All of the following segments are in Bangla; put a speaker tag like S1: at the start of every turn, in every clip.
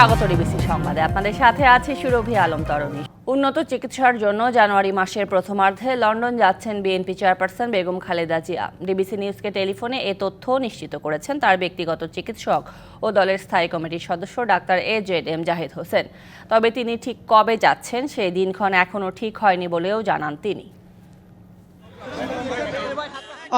S1: স্বাগত ডিবিসি সংবাদে। আপনাদের সাথে আছে সুরভি আলম তরণী। উন্নত চিকিৎসার জন্য জানুয়ারি মাসের প্রথমার্ধে লন্ডন যাচ্ছেন BNP chairperson Begum Khaleda Zia. DBC নিউজকে টেলিফোনে এ তথ্য নিশ্চিত করেছেন তার ব্যক্তিগত চিকিৎসক ও দলের স্থায়ী কমিটির সদস্য ডাক্তার AZM জাহিদ হোসেন। তবে তিনি ঠিক কবে যাচ্ছেন সেই দিনক্ষণ এখনও ঠিক হয়নি বলেও জানান তিনি।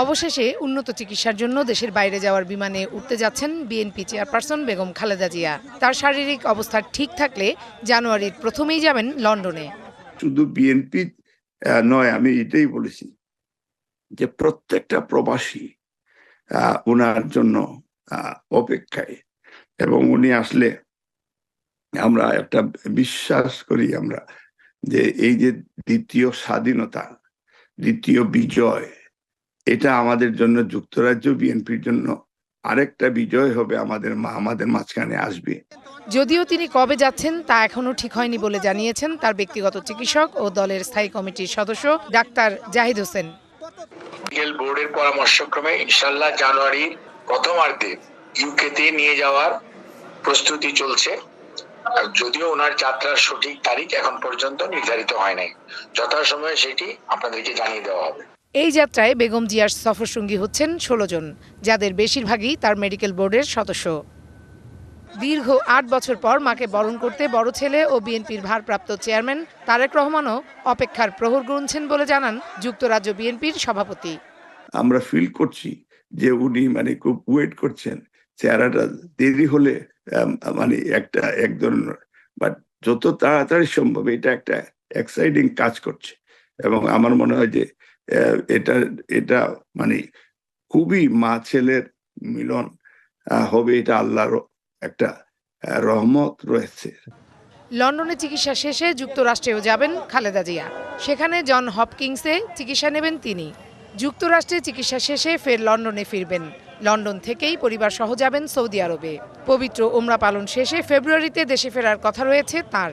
S2: অবশেষে উন্নত চিকিৎসার জন্য দেশের বাইরে যাওয়ার বিমানে উঠতে যাচ্ছেন বিএনপি চেয়ারপারসন বেগম খালেদা জিয়া। তার শারীরিক অবস্থা ঠিক থাকলে জানুয়ারির প্রথমেই যাবেন লন্ডনে।
S3: শুধু বিএনপি নয়, আমি এটাই বলেছি যে প্রত্যেকটা প্রবাসী ওনার জন্য অপেক্ষায়, এবং উনি আসলে আমরা একটা বিশ্বাস করি আমরা যে এই যে দ্বিতীয় স্বাধীনতা, দ্বিতীয় বিজয়, এটা আমাদের জন্য যুক্তরাজ্য বিএনপির জন্য আরেকটা বিজয় হবে, আমাদের মাঝখানে আসবে।
S2: যদিও তিনি কবে যাচ্ছেন তা এখনো ঠিক হয়নি বলে জানিয়েছেন তার ব্যক্তিগত চিকিৎসক ও দলের স্থায়ী কমিটির সদস্য ডাক্তার জাহিদ হোসেন।
S4: মেডিকেল বোর্ডের পরামর্শক্রমে ইনশাআল্লাহ জানুয়ারির প্রথমার্ধে ইউকেতে নিয়ে যাওয়ার প্রস্তুতি চলছে। যদিও ওনার যাত্রার সঠিক তারিখ এখন পর্যন্ত নির্ধারিত হয় নাই, যথাসময়ে সেটি আপনাদেরকে জানিয়ে দেওয়া হবে।
S2: এই যাত্রায় বেগম জিয়ার সফরসঙ্গী হচ্ছেন 16 জন, যাদের বেশিরভাগই তার মেডিকেল বোর্ডের সদস্য। দীর্ঘ 8 বছর পর মাকে বরণ করতে বড় ছেলে ও বিএনপির ভারপ্রাপ্ত চেয়ারম্যান তারেক রহমানও অপেক্ষার প্রহর গুনছেন বলে জানান যুক্তরাজ্য বিএনপির সভাপতি।
S3: আমরা ফিল করছি যে উনি খুব ওয়েট করছেন। চেহারাটা দেরি হলে এক ধরনের, বাট যত তাড়াতাড়ি সম্ভব এটা একটা এক্সাইটিং কাজ করছে, এবং আমার মনে হয় যে এটা খুবই মা ছেলের মিলন হবে। এটা আল্লাহর একটা রহমত রয়েছে।
S2: লন্ডনে চিকিৎসা শেষে যুক্তরাষ্ট্রেও যাবেন খালেদা জিয়া। সেখানে জন হপকিংসে চিকিৎসা নেবেন তিনি। যুক্তরাষ্ট্রে চিকিৎসা শেষে ফের লন্ডনে ফিরবেন। লন্ডন থেকেই পরিবার সহ যাবেন সৌদি আরবে। পবিত্র উমরা পালন শেষে ফেব্রুয়ারিতে দেশে ফেরার কথা রয়েছে তার।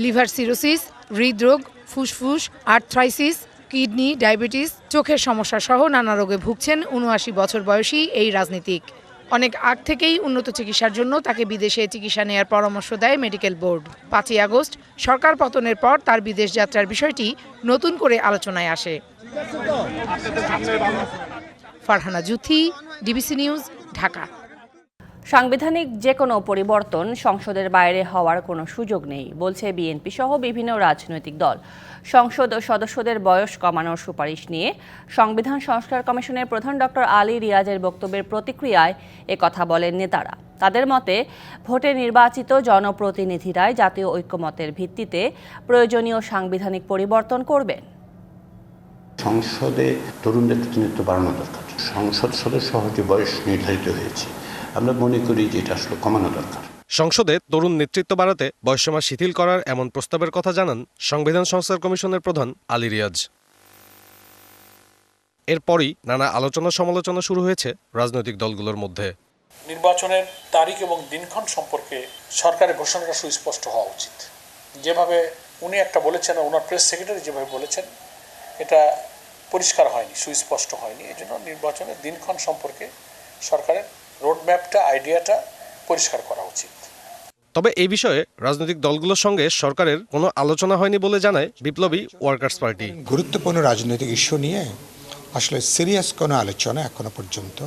S2: লিভার সিরোসিস, হৃদরোগ, ফুসফুস, আর্থ্রাইসিস, কিডনি, ডায়াবেটিস, চোখের সমস্যা সহ নানা রোগে ভুগছেন ৭৯ বছর বয়সী এই রাজনীতিক। অনেক আগ থেকেই উন্নত চিকিৎসার জন্য তাকে বিদেশে চিকিৎসা নেয়ার পরামর্শ দেয় মেডিকেল বোর্ড। ৫ই আগস্ট সরকার পতনের পর তার বিদেশ যাত্রার বিষয়টি নতুন করে আলোচনায় আসে। Farhana Juthi, DBC news, Dhaka.
S1: সাংবিধানিক যে কোনো পরিবর্তন সংসদের বাইরে হওয়ার কোনো সুযোগ নেই বলছে বিএনপি সহ বিভিন্ন রাজনৈতিক দল। সংসদ সদস্যদের বয়স কমানোর সুপারিশ নিয়ে সংবিধান সংস্কার কমিশনের প্রধান ডক্টর আলী রিয়াজের বক্তব্যের প্রতিক্রিয়ায় একথা বলেন নেতারা। তাদের মতে ভোটে নির্বাচিত জনপ্রতিনিধিরাই জাতীয় ঐক্যমতের ভিত্তিতে প্রয়োজনীয় সাংবিধানিক পরিবর্তন করবেন।
S5: সংসদে তরুণদের প্রতিনিধিত্ব বাড়ানো দরকার। সংসদ সদস্য হতে বয়স নির্ধারিত হয়েছে, আমরা মনে করি যে এটা আসলে কমানো দরকার।
S6: সংসদে তরুণ নেতৃত্ব বাড়াতে বয়সসীমা শিথিল করার এমন প্রস্তাবের কথা জানান সংবিধান সংস্কার কমিশনের প্রধান আলী রিয়াজ। এরপরই নানা আলোচনা সমালোচনা শুরু হয়েছে রাজনৈতিক দলগুলোর মধ্যে।
S7: নির্বাচনের তারিখ এবং দিনক্ষণ সম্পর্কে সরকারের ঘোষণাটা সুস্পষ্ট হওয়া উচিত। যেভাবে উনি একটা বলেছেন, ওনার প্রেস সেক্রেটারি যেভাবে বলেছেন, এটা পরিষ্কার হয়নি, সুস্পষ্ট হয়নি। এই জন্য নির্বাচনের দিনক্ষণ সম্পর্কে সরকারের রোডম্যাপটা, আইডিয়াটা পরিষ্কার করা উচিত।
S6: তবে এই বিষয়ে রাজনৈতিক দলগুলোর সঙ্গে সরকারের কোনো আলোচনা হয়নি বলে জানায় বিপ্লবী ওয়ার্কার্স পার্টি।
S8: গুরুত্বপূর্ণ রাজনৈতিক ইস্যু নিয়ে আসলে সিরিয়াস কোনো আলোচনা এখনো পর্যন্ত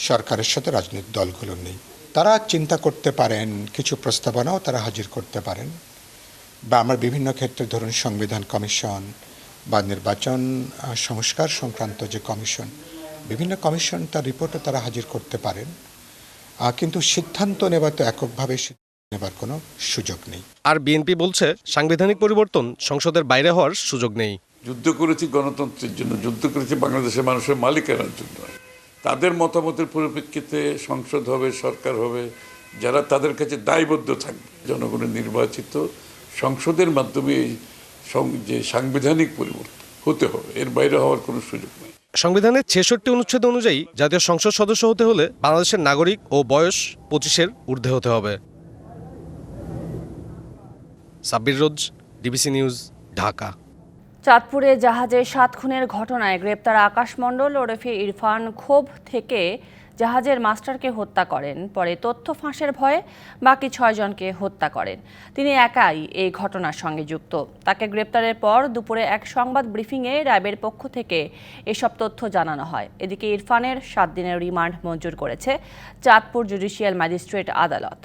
S8: সরকারের সাথে রাজনৈতিক দলগুলোর নেই। তারা চিন্তা করতে পারেন, কিছু প্রস্তাবনাও তারা হাজির করতে পারেন, বা আমার বিভিন্ন ক্ষেত্রে ধরুন সংবিধান কমিশন বা নির্বাচন সংস্কার সংক্রান্ত যে কমিশন, বিভিন্ন কমিশন তার রিপোর্টও তারা হাজির করতে পারেন, কিন্তু সিদ্ধান্ত নেবার তো এককভাবে নেবার কোনো সুযোগ নেই।
S6: আর বিএনপি বলছে সাংবিধানিক পরিবর্তন সংসদের বাইরে হওয়ার সুযোগ নেই।
S9: যুদ্ধ করেছি গণতন্ত্রের জন্য, যুদ্ধ করেছি বাংলাদেশের মানুষের মালিকানার জন্য। তাদের মতামতের পরিপ্রেক্ষিতে সংসদ হবে, সরকার হবে, যারা তাদের কাছে দায়বদ্ধ থাকবে। জনগণের নির্বাচিত সংসদের মাধ্যমে যে সাংবিধানিক পরিবর্তন হতে হবে, এর বাইরে হওয়ার কোনো সুযোগ নেই।
S6: সংবিধানের 66 অনুচ্ছেদ অনুযায়ী জাতীয় সংসদ সদস্য হতে হলে বাংলাদেশের নাগরিক ও বয়স 25-এর ঊর্ধ্বে হতে হবে। সাব্বির রোজ, ডিবিসি নিউজ, ঢাকা।
S1: চাঁদপুরে জাহাজে 7 খুনের ঘটনায় গ্রেপ্তার আকাশ মণ্ডল ওরফে ইরফান ক্ষোভ থেকে জাহাজের মাস্টারকে হত্যা করেন, পরে তথ্য ফাঁসের ভয়ে বাকি 6 জনকে হত্যা করেন। তিনি একাই এই ঘটনার সঙ্গে যুক্ত। তাকে গ্রেপ্তারের পর দুপুরে এক সংবাদ ব্রিফিংয়ে র্যাবের পক্ষ থেকে এসব তথ্য জানানো হয়। এদিকে ইরফানের 7 দিনের রিমান্ড মঞ্জুর করেছে চাঁদপুর জুডিশিয়াল ম্যাজিস্ট্রেট আদালত।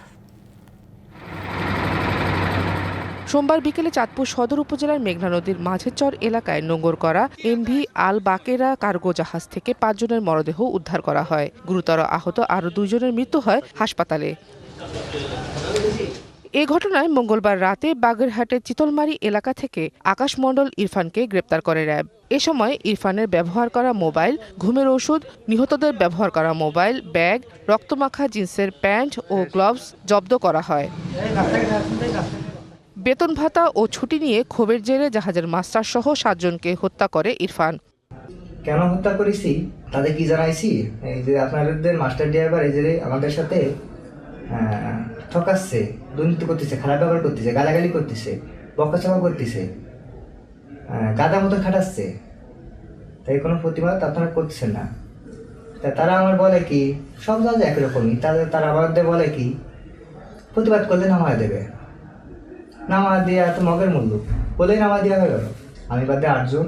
S10: সোমবার বিকেলে চাঁদপুর সদর উপজেলার মেঘনা নদীর মাঝেরচর এলাকায় নোঙর করা এমভি আল বাকেরা কার্গো জাহাজ থেকে 5 জনের মরদেহ উদ্ধার করা হয়। গুরুতর আহত আরও 2 জনের মৃত্যু হয় হাসপাতালে। এ ঘটনায় মঙ্গলবার রাতে বাগেরহাটের চিতলমারি এলাকা থেকে আকাশ মণ্ডল ইরফানকে গ্রেপ্তার করে র্যাব। এ সময় ইরফানের ব্যবহার করা মোবাইল, ঘুমের ওষুধ, নিহতদের ব্যবহার করা মোবাইল, ব্যাগ, রক্তমাখা জিন্সের প্যান্ট ও গ্লাভস জব্দ করা হয়। বেতন ভাতা ও ছুটি নিয়ে ক্ষোভের জেরে জাহাজের মাস্টার সহ 7 জনকে হত্যা করে ইরফান।
S11: কেন হত্যা করেছি তাদের কি জানাইছি? এই যে আপনাদের মাস্টার ড্রাইভার এই যে আমাদের সাথে ঠকাচ্ছে, দুর্নীতি করতেছে, খারাপ ব্যবহার করতেছে, গালাগালি করতেছে, বকাচকা করতেছে, গাদা মতো খাটাচ্ছে, তাই কোনো প্রতিবাদ আপনারা করতেছেন না। তা তারা আমার বলে কি সব জায়গায় একরকমই, তারা আমাদের বলে কি প্রতিবাদ করলে নামা দেবে, নামা দেওয়া এত মগের মূল্য বলেই নামা দেওয়া হয়ে গেল। আমি বাদে 8 জন,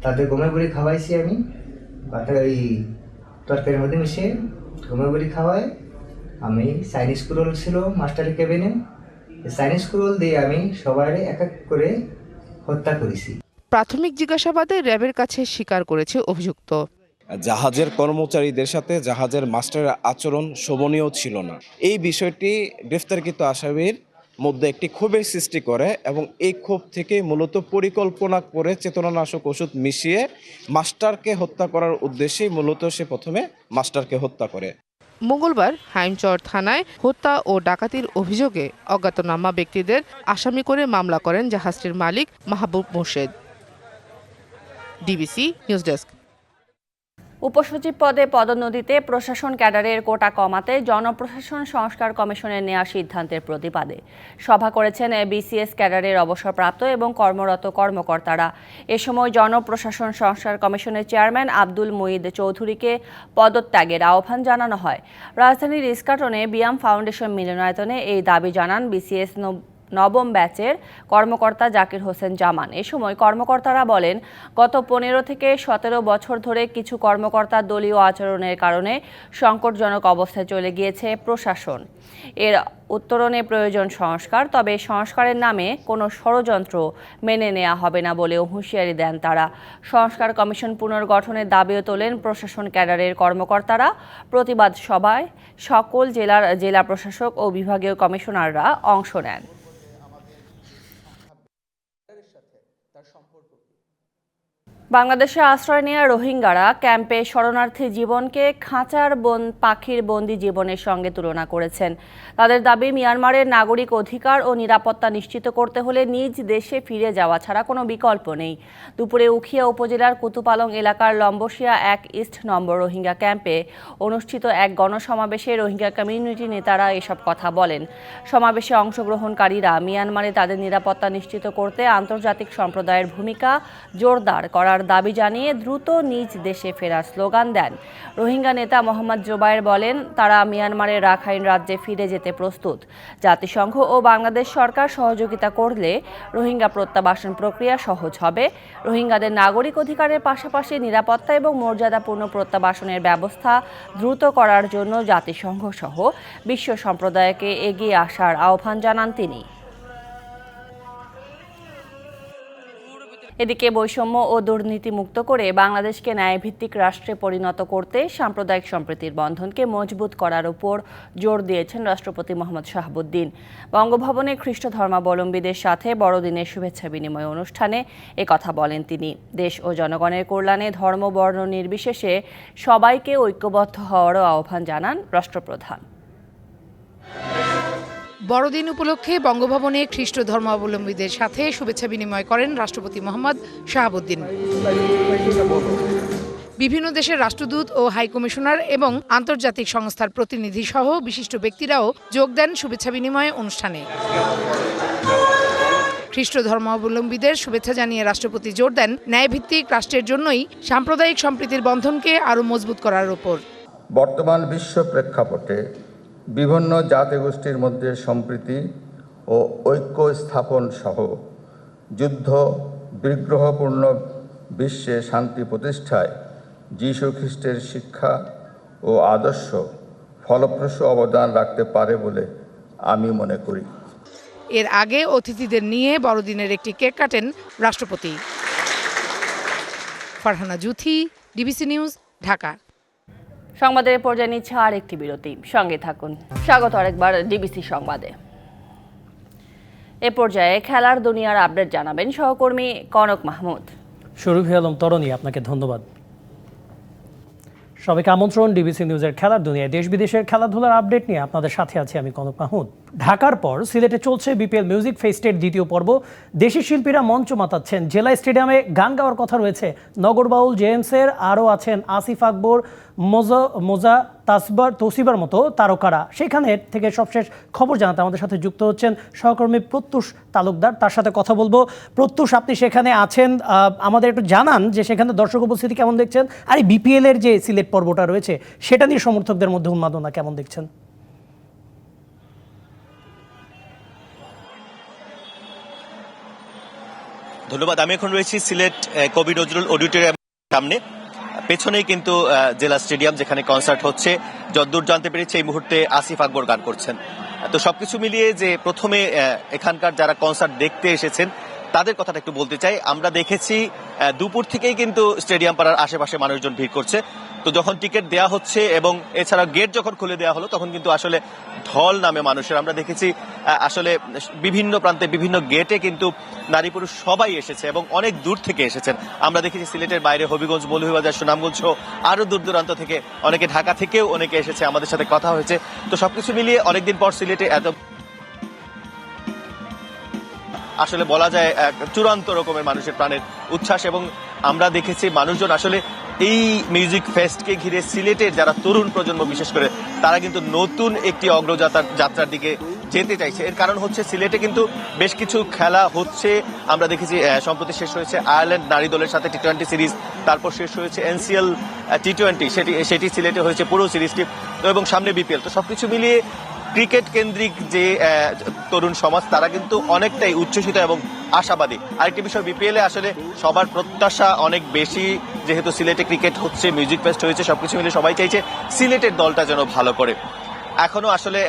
S11: তাদের গমের বড়ি খাওয়াইছি আমি, বাদে ওই তরকারির মধ্যে মিশিয়ে গমের বড়ি খাওয়াই। আমি চাইনিজ কুরোল ছিল মাস্টারের কেবিনে, চাইনিজ কুরোল দিয়ে আমি সবাই এক এক করে হত্যা করেছি।
S10: প্রাথমিক জিজ্ঞাসাবাদে র্যাবের কাছে স্বীকার করেছে অভিযুক্ত।
S12: জাহাজের কর্মচারীদের সাথে জাহাজের মাস্টারের আচরণ শোভনীয় ছিল না। এই বিষয়টি গ্রেফতারকৃত আসামির মধ্যে একটি ক্ষোভের সৃষ্টি করে এবং এই ক্ষোভ থেকে মূলত পরিকল্পনা করে চেতনানাশক ওষুধ মিশিয়ে মাস্টারকে হত্যা করার উদ্দেশ্যেই মূলত সে প্রথমে মাস্টারকে হত্যা করে।
S10: মঙ্গলবার হাইমচর থানায় হত্যা ও ডাকাতির অভিযোগে অজ্ঞাতনামা ব্যক্তিদের আসামি করে মামলা করেন জাহাজটির মালিক Mahbub Morshed. DBC news desk.
S1: উপসচিব পদে পদোন্নতিতে প্রশাসন ক্যাডারের কোটা কমাতে জনপ্রশাসন সংস্কার কমিশনের নেওয়া সিদ্ধান্তের প্রতিবাদে সভা করেছেন বিসিএস ক্যাডারের অবসরপ্রাপ্ত এবং কর্মরত কর্মকর্তারা। এ সময় জনপ্রশাসন সংস্কার কমিশনের চেয়ারম্যান আব্দুল মুঈদ চৌধুরীকে পদত্যাগের আহ্বান জানানো হয়। রাজধানীর ইস্কাটনে বিয়াম ফাউন্ডেশন মিলনায়তনে এই দাবি জানান বিসিএস নবম ব্যাচের কর্মকর্তা জাকির হোসেন জামান। এ সময় কর্মকর্তারা বলেন, গত 15 থেকে 17 বছর ধরে কিছু কর্মকর্তার দলীয় আচরণের কারণে সংকটজনক অবস্থায় চলে গিয়েছে প্রশাসন। এর উত্তরণে প্রয়োজন সংস্কার, তবে সংস্কারের নামে কোনো ষড়যন্ত্র মেনে নেওয়া হবে না বলেও হুঁশিয়ারি দেন তারা। সংস্কার কমিশন পুনর্গঠনের দাবিও তোলেন প্রশাসন ক্যাডারের কর্মকর্তারা। প্রতিবাদ সভায় সকল জেলা প্রশাসক ও বিভাগীয় কমিশনাররা অংশ নেন। বাংলাদেশে আশ্রয় নেওয়া রোহিঙ্গারা ক্যাম্পে শরণার্থী জীবনকে খাঁচার পাখির বন্দি জীবনের সঙ্গে তুলনা করেছেন। তাদের দাবি, মিয়ানমারের নাগরিক অধিকার ও নিরাপত্তা নিশ্চিত করতে হলে নিজ দেশে ফিরে যাওয়া ছাড়া কোনো বিকল্প নেই। দুপুরে উখিয়া উপজেলার কুতুপালং এলাকার লম্বসিয়া 1 ইস্ট নম্বর রোহিঙ্গা ক্যাম্পে অনুষ্ঠিত এক গণসমাবেশে রোহিঙ্গা কমিউনিটি নেতারা এসব কথা বলেন। সমাবেশে অংশগ্রহণকারীরা মিয়ানমারে তাদের নিরাপত্তা নিশ্চিত করতে আন্তর্জাতিক সম্প্রদায়ের ভূমিকা জোরদার করার দাবি জানিয়ে দ্রুত নিজ দেশে ফেরার স্লোগান দেন। রোহিঙ্গা নেতা মোহাম্মদ জোবায়ের বলেন, তারা মিয়ানমারের রাখাইন রাজ্যে ফিরে যেতে প্রস্তুত। জাতিসংঘ ও বাংলাদেশ সরকার সহযোগিতা করলে রোহিঙ্গা প্রত্যাবাসন প্রক্রিয়া সহজ হবে। রোহিঙ্গাদের নাগরিক অধিকারের পাশাপাশি নিরাপত্তা এবং মর্যাদাপূর্ণ প্রত্যাবাসনের ব্যবস্থা দ্রুত করার জন্য জাতিসংঘ সহ বিশ্ব সম্প্রদায়কে এগিয়ে আসার আহ্বান জানান তিনি। এদিকে বৈষম্য ও দুর্নীতি মুক্ত করে বাংলাদেশকে ন্যায়ভিত্তিক রাষ্ট্রে পরিণত করতে সাম্প্রদায়িক সম্প্রীতির বন্ধনকে মজবুত করার উপর জোর দিয়েছেন রাষ্ট্রপতি মোহাম্মদ শাহাবুদ্দিন। বঙ্গভবনে খ্রিস্ট ধর্মাবলম্বীদের সাথে বড়দিনের শুভেচ্ছা বিনিময় অনুষ্ঠানে একথা বলেন তিনি। দেশ ও জনগণের কল্যাণে ধর্ম বর্ণ নির্বিশেষে সবাইকে ঐক্যবদ্ধ হওয়ারও আহ্বান জানান রাষ্ট্রপ্রধান।
S2: বড়দিন উপলক্ষে বঙ্গভবনে খ্রিস্ট ধর্মাবলম্বীদের সাথে শুভেচ্ছা বিনিময় করেন রাষ্ট্রপতি মোহাম্মদ শাহাবুদ্দিন। বিভিন্ন দেশের রাষ্ট্রদূত ও হাইকমিশনার এবং আন্তর্জাতিক সংস্থার প্রতিনিধি সহ বিশিষ্ট ব্যক্তিরাও যোগ দেন শুভেচ্ছা বিনিময় অনুষ্ঠানে। খ্রিস্ট ধর্মাবলম্বীদের শুভেচ্ছা জানিয়ে রাষ্ট্রপতি জোর দেন, ন্যায়ভিত্তিক রাষ্ট্রের জন্যই সাম্প্রদায়িক সম্প্রীতির বন্ধনকে আরও মজবুত করার উপর।
S13: বর্তমান বিশ্ব প্রেক্ষাপটে বিভিন্ন জাতিগোষ্ঠীর মধ্যে সম্প্রীতি ও ঐক্য স্থাপন সহ যুদ্ধ বিগ্রহপূর্ণ বিশ্বে শান্তি প্রতিষ্ঠায় যীশু খ্রিস্টের শিক্ষা ও আদর্শ ফলপ্রসূ অবদান রাখতে পারে বলে আমি মনে করি।
S2: এর আগে অতিথিদের নিয়ে বড়দিনের একটি কেক কাটেন রাষ্ট্রপতি। Farhana Juthi, DBC news, Dhaka.
S1: সংবাদের পর্যায়ে নিচ্ছে আর একটি বিরতি, সঙ্গে থাকুন। স্বাগত আরেকবার ডিবিসি সংবাদে। এ পর্যায়ে খেলার দুনিয়ার আপডেট জানাবেন সহকর্মী কনক মাহমুদ।
S14: শরীফ আলম তরণী, আপনাকে ধন্যবাদ। সবাইকে আমন্ত্রণ ডিবিসি নিউজের খেলার দুনিয়ায়। দেশ বিদেশের খেলাধুলার আপডেট নিয়ে আপনাদের সাথে আছি আমি কনক মাহমুদ। ঢাকার পর সিলেটে চলছে বিপিএল মিউজিক ফেস্টের দ্বিতীয় পর্ব। দেশি শিল্পীরা মঞ্চ মাতাচ্ছেন। জেলা স্টেডিয়ামে গান গাওয়ার কথা রয়েছে নগরবাউল জেএমসের, আরও আছেন আসিফ আকবর, মোজা তসিবার মতো তারকারা। সেখানে থেকে সবশেষ খবর জানাতে আমাদের সাথে যুক্ত হচ্ছেন সহকর্মী প্রত্যুষ তালুকদার। তার সাথে কথা বলবো। প্রত্যুষ, আপনি সেখানে আছেন, আমাদের একটু জানান যে সেখানে দর্শক উপস্থিতি কেমন দেখছেন, আর এই বিপিএল এর যে সিলেট পর্বটা রয়েছে সেটা নিয়ে সমর্থকদের মধ্যে উন্মাদনা কেমন দেখছেন?
S15: ধন্যবাদ। আমি এখন রয়েছি সিলেট কবি নজরুল অডিটোরিয়ামের সামনে। পেছনেই কিন্তু জেলা স্টেডিয়াম, যেখানে কনসার্ট হচ্ছে। যতদূর জানতে পেরেছি এই মুহূর্তে আসিফ আকবর গান করছেন। তো সবকিছু মিলিয়ে যে প্রথমে এখানকার যারা কনসার্ট দেখতে এসেছেন তাদের কথাটা একটু বলতে চাই। আমরা দেখেছি দুপুর থেকেই কিন্তু স্টেডিয়াম পাড়ার আশেপাশে মানুষজন ভিড় করছে। তো যখন টিকিট দেওয়া হচ্ছে এবং এছাড়া গেট যখন খুলে দেওয়া হলো তখন কিন্তু আসলে ঢল নামে মানুষের। আমরা দেখেছি আসলে বিভিন্ন প্রান্তে বিভিন্ন গেটে কিন্তু নারী পুরুষ সবাই এসেছে এবং অনেক দূর থেকে এসেছেন। আমরা দেখেছি সিলেটের বাইরে হবিগঞ্জ, মৌলভীবাজার, সুনামগঞ্জ সহ আরো দূর দূরান্ত থেকে অনেকে, ঢাকা থেকেও অনেকে এসেছে, আমাদের সাথে কথা হয়েছে। তো সবকিছু মিলিয়ে অনেকদিন পর সিলেটে এত আসলে বলা যায় চূড়ান্ত রকমের মানুষের প্রাণের উচ্ছ্বাস। এবং আমরা দেখেছি মানুষজন আসলে এই মিউজিক ফেস্টকে ঘিরে সিলেটের যারা তরুণ প্রজন্ম বিশেষ করে তারা কিন্তু নতুন একটি যাত্রার দিকে যেতে চাইছে। এর কারণ হচ্ছে সিলেটে কিন্তু বেশ কিছু খেলা হচ্ছে। আমরা দেখেছি সম্প্রতি শেষ হয়েছে আয়ারল্যান্ড নারী দলের সাথে টি-20 সিরিজ, তারপর শেষ হয়েছে এনসিএল টি-20, সেটি সিলেটে হয়েছে পুরো সিরিজটি, এবং সামনে বিপিএল। তো সবকিছু মিলিয়ে ক্রিকেট কেন্দ্রিক যে তরুণ সমাজ তারা কিন্তু অনেকটাই উচ্ছ্বসিত এবং আশাবাদী। আরেকটি বিষয়, বিপিএল এ আসলে সবার প্রত্যাশা অনেক বেশি, যেহেতু সিলেটে ক্রিকেট হচ্ছে, মিউজিক ফেস্ট হয়েছে, সবকিছু মিলে সবাই চাইছে সিলেটের দলটা যেন ভালো করে। এখনো আসলে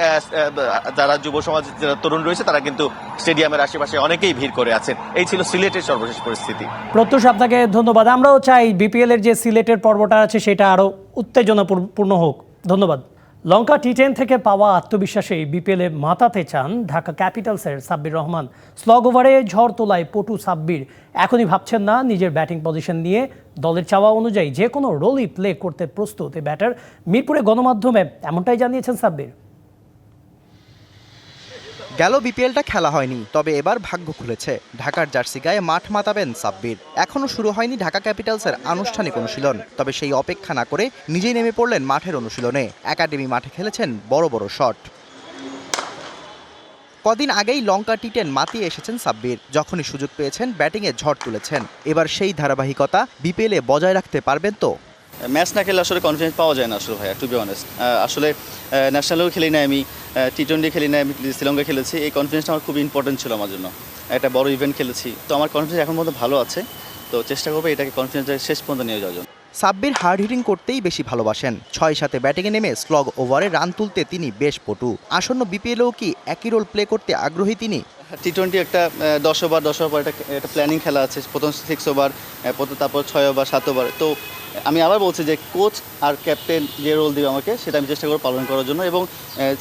S15: যারা যুব সমাজ, যারা তরুণ রয়েছে তারা কিন্তু স্টেডিয়ামের আশেপাশে অনেকেই ভিড় করে আছেন। এই ছিল সিলেটের সর্বশেষ পরিস্থিতি।
S14: প্রত্যুষ, আপনাকে ধন্যবাদ। আমরাও চাই বিপিএল এর যে সিলেটের পর্বটা আছে সেটা আরো উত্তেজনাপূর্ণ হোক। ধন্যবাদ। লঙ্কা টি10 থেকে পাওয়া আত্মবিশ্বাসে বিপিএলে মাতাতে চান ঢাকা ক্যাপিটালসের সাব্বির রহমান। স্লগ ওভারে ঝড় তোলায় পটু সাব্বির এখনই ভাবছেন না নিজের ব্যাটিং পজিশন নিয়ে। দলের চাওয়া অনুযায়ী যে কোনো রোলই প্লে করতে প্রস্তুত এই ব্যাটার। মিরপুরে গণমাধ্যমে এমনটাই জানিয়েছেন সাব্বির।
S16: গেল বিপিএলটা খেলা হয়নি, তবে এবার ভাগ্য খুলেছে। ঢাকার জার্সি গায়ে মাঠ মাতাবেন সাব্বির। এখনও শুরু হয়নি ঢাকা ক্যাপিটালসের আনুষ্ঠানিক অনুশীলন, তবে সেই অপেক্ষা না করে নিজেই নেমে পড়লেন মাঠের অনুশীলনে। একাডেমি মাঠে খেলেছেন বড় বড় শট। কদিন আগেই লঙ্কা টি10 মাতিয়ে এসেছেন সাব্বির। যখনই সুযোগ পেয়েছেন ব্যাটিংয়ে ঝড় তুলেছেন। এবার সেই ধারাবাহিকতা বিপিএলে বজায় রাখতে পারবেন তো?
S17: ম্যাচ না খেলে আসলে কনফিডেন্স পাওয়া যায় না আসলে ভাইয়া, টু বি অনেস্ট। আসলে ন্যাশনালেও খেলি না, আমি টি20 খেলি না, আমি শ্রীলঙ্কা খেলেছি। এই কনফিডেন্সটা আমার খুব ইম্পর্টেন্ট ছিল আমার জন্য। একটা বড় ইভেন্ট খেলেছি, তো আমার কনফিডেন্স এখন পর্যন্ত ভালো আছে। তো চেষ্টা করবো এটাকে কনফিডেন্স শেষ পর্যন্ত নিয়ে যাওয়ার জন্য।
S16: সাব্বির হার্ড হিটিং করতেই বেশি ভালোবাসেন। 6-7 ব্যাটিংয়ে নেমে স্লগ ওভারে রান তুলতে তিনি বেশ পটু। আসন্ন বিপিএলেও কি একই রোল প্লে করতে আগ্রহী তিনি?
S17: টি20 একটা 10 ওভার একটা প্ল্যানিং খেলা আছে। প্রথম 6 ওভার, তারপর 6 ওভার, 7 ওভার। তো আমি আবার বলছি যে কোচ আর ক্যাপ্টেন যে রোল দিবে আমাকে, সেটা আমি চেষ্টা করবো পালন করার জন্য এবং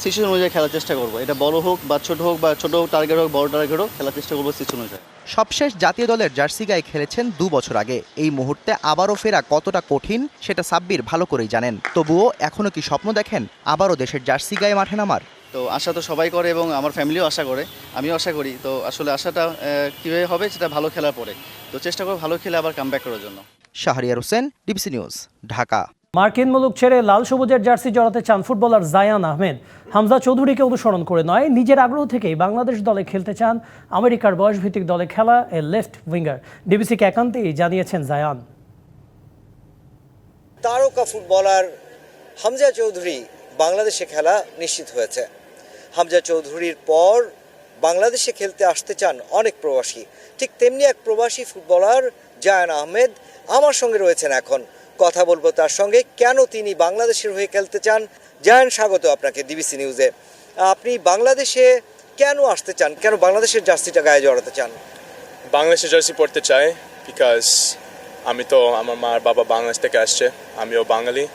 S17: সিচুয়েশন অনুযায়ী খেলার চেষ্টা করবো। এটা বড় হোক বা ছোট হোক, বা ছোট টার্গেট হোক বড় টার্গেট হোক, খেলার চেষ্টা করবো সিচুয়েশন অনুযায়ী।
S16: সবশেষ জাতীয় দলের জার্সি গায়ে খেলেছেন 2 বছর আগে। এই মুহূর্তে আবারও ফেরা কতটা কঠিন সেটা সাব্বির ভালো করেই জানেন। তবুও এখনো কি স্বপ্ন দেখেন আবারও দেশের জার্সি গায়ে মাঠে নামার?
S17: তো আশা তো সবাই করে এবং আমার ফ্যামিলিও আশা করে, আমিও আশা করি। তো আসলে আশাটা কীভাবে হবে সেটা ভালো খেলার পরে। তো চেষ্টা করবো ভালো খেলে আবার কামব্যাক করার জন্য।
S16: Shahriar Hossain, DBC news, Dhaka.
S14: মার্কিন মুলুক ছেড়ে লাল সবুজের জার্সি জড়াতে চান ফুটবলার জায়ান আহমেদ। হামজা চৌধুরীকে অনুসরণ করে নয়, নিজের আগ্রহ থেকেই বাংলাদেশ দলে খেলতে চান। আমেরিকার বয়সভিত্তিক দলে খেলা এ লেফট উইঙ্গার ডিবিসিকে একান্তেই জানিয়েছেন জায়ান।
S18: তারকা ফুটবলার হামজা চৌধুরী বাংলাদেশে খেলা নিশ্চিত হয়েছে। হামজা চৌধুরীর পর বাংলাদেশে খেলতে আসতে চান অনেক প্রবাসী। ঠিক তেমনি এক প্রবাসী ফুটবলার জায়ান আহমেদ আমার সঙ্গে রয়েছেন এখন। কথা বলবো তার সঙ্গে কেন তিনি বাংলাদেশের হয়ে খেলতে চান। জায়ান, স্বাগত আপনাকে ডিবিসি নিউজে। আপনি বাংলাদেশে কেন আসতে চান, কেন বাংলাদেশের জার্সিটা গায়ে জড়াতে চান?
S19: বাংলাদেশের জার্সি পড়তে চাই বিকজ আমি তো আমার মা আর বাবা বাংলাদেশ থেকে আসছে, আমিও বাঙালি।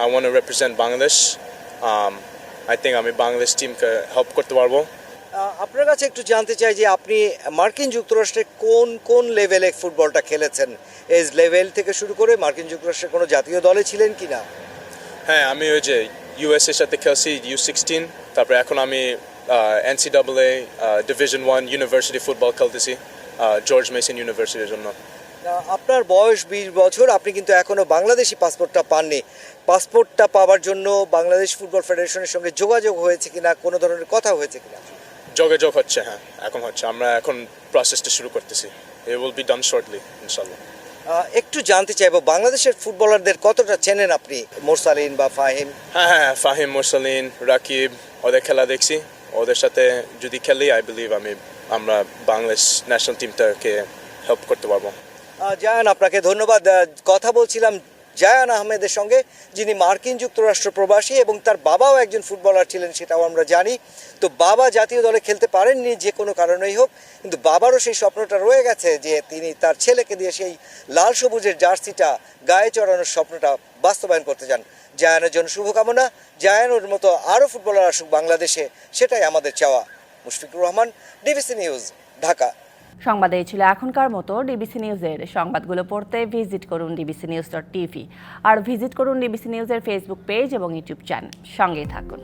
S19: I want to represent Bangladesh. I think আমি বাংলাদেশ টিমকে হেল্প করতে পারবো।
S18: আপনার কাছে একটু জানতে চাই যে আপনি মার্কিন যুক্তরাষ্ট্রে কোন কোন লেভেলে ফুটবলটা খেলেছেন? এজ লেভেল থেকে শুরু করে মার্কিন যুক্তরাষ্ট্রের কোনো জাতীয় দলে ছিলেন কি না?
S19: হ্যাঁ, আমি ওই যে ইউএসএর সাথে খেলছি U16, তারপরে এখন আমি NCAA ডিভিশন 1 ইউনিভার্সিটি ফুটবল খেলতেছি জর্জ মেসন ইউনিভার্সিটির জন্য।
S18: আপনার বয়স 20 বছর, আপনি কিন্তু এখনো বাংলাদেশি পাসপোর্টটা পাননি। পাসপোর্টটা পাওয়ার জন্য বাংলাদেশ ফুটবল ফেডারেশনের সঙ্গে যোগাযোগ হয়েছে কিনা, কোনো ধরনের কথা হয়েছে কিনা?
S19: যোগাযোগ হচ্ছে, হ্যাঁ এখন হচ্ছে। আমরা এখন প্রসেসটা শুরু করতেছি। It will be done shortly, ইনশাআল্লাহ।
S18: একটু জানতে চাইবো বাংলাদেশের ফুটবলারদের কতটা চেনেন আপনি? মোরসালিন বা ফাহিম?
S19: হ্যাঁ, ফাহিম, মোরসালিন, রাকিব, ওদের খেলা দেখছি। ওদের সাথে যদি খেলি আই বিলিভ আমরা বাংলাদেশ ন্যাশনাল টিমটাকে হেল্প করতে পারবো।
S18: জায়ান, আপনাকে ধন্যবাদ। কথা বলছিলাম জায়ান আহমেদের সঙ্গে, যিনি মার্কিন যুক্তরাষ্ট্র প্রবাসী এবং তার বাবাও একজন ফুটবলার ছিলেন, সেটাও আমরা জানি। তো বাবা জাতীয় দলে খেলতে পারেননি যে কোনো কারণেই হোক, কিন্তু বাবারও সেই স্বপ্নটা রয়ে গেছে যে তিনি তার ছেলেকে দিয়ে সেই লাল সবুজের জার্সিটা গায়ে চড়ানোর স্বপ্নটা বাস্তবায়ন করতে চান। জায়ানের জন্য শুভকামনা। জায়ানের মতো আরও ফুটবলার আসুক বাংলাদেশে, সেটাই আমাদের চাওয়া। Mushfiqur Rahman, DBC news, Dhaka.
S1: সংবাদ এই ছিল এখনকার মতো। ডিবিসি নিউজের সংবাদগুলো পড়তে ভিজিট করুন dbcnews.tv আর ভিজিট করুন ডিবিসি নিউজের ফেসবুক পেজ এবং ইউটিউব চ্যানেল। সঙ্গেই থাকুন।